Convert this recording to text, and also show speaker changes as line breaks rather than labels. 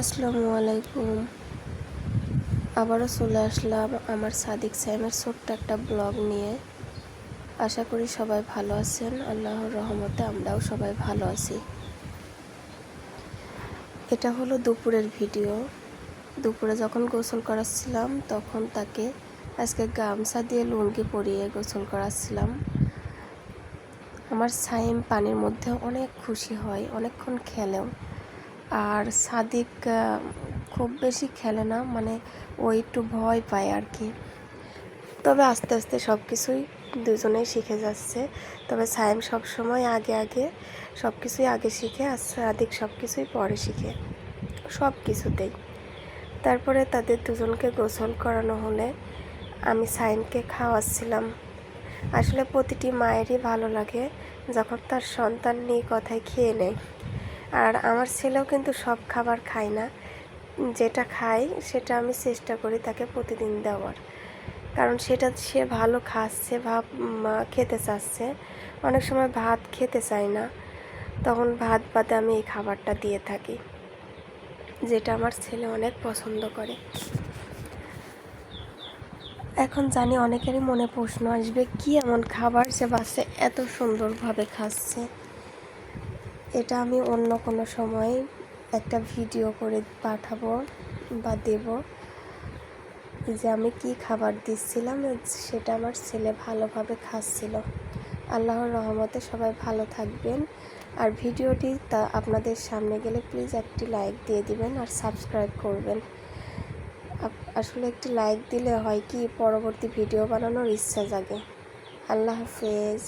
আসসালামু আলাইকুম। আবারও চলে আসলাম আমার সাদিক সাইমের ছোট্ট একটা ব্লগ নিয়ে। আশা করি সবাই ভালো আছেন। আল্লাহর রহমতে আমরাও সবাই ভালো আছি। এটা হলো দুপুরের ভিডিও। দুপুরে যখন গোসল করাচ্ছিলাম তখন তাকে আজকে গামছা দিয়ে লুঙ্গি পরিয়ে গোসল করাচ্ছিলাম। আমার সাইম পানির মধ্যে অনেক খুশি হয়, অনেকক্ষণ খেলেও। আর সাদিক খুব বেশি খেলে না, মানে ও একটু ভয় পায় আর কি। তবে আস্তে আস্তে সব কিছুই দুজনেই শিখে যাচ্ছে। তবে সাইম সবসময় আগে সব কিছুই আগে শিখে, আর সাদিক সব কিছুই পরে শিখে, সব কিছুতেই। তারপরে তাদের দুজনকে গোসল করানো হলে আমি সাইমকে খাওয়াচ্ছিলাম। আসলে প্রতিটি মায়েরই ভালো লাগে যখন তার সন্তান নিয়ে কথায় খেয়ে নেয়। আর আমার ছেলেও কিন্তু সব খাবার খায় না, যেটা খায় সেটা আমি চেষ্টা করি তাকে প্রতিদিন দেওয়ার, কারণ সেটা সে ভালো খাচ্ছে, খেতে চাচ্ছে। অনেক সময় ভাত খেতে চায় না, তখন ভাত বাদে আমি এই খাবারটা দিয়ে থাকি, যেটা আমার ছেলে অনেক পছন্দ করে। এখন জানি অনেকেরই মনে প্রশ্ন আসবে, কি এমন খাবার যে বাচ্চা এত সুন্দরভাবে খাচ্ছে। এটা আমি অন্য কোনো সময় একটা ভিডিও করে পাঠাবো বা দেব, যে আমি কি খাবার দিচ্ছিলাম, সেটা আমার ছেলে ভালোভাবে খাচ্ছিল। আল্লাহর রহমতে সবাই ভালো থাকবেন। আর ভিডিওটি আপনাদের সামনে গেলে প্লিজ একটি লাইক দিয়ে দিবেন আর সাবস্ক্রাইব করবেন। আসলে একটি লাইক দিলে হয় কি, পরবর্তী ভিডিও বানানোর ইচ্ছা জাগে। আল্লাহ হাফেজ।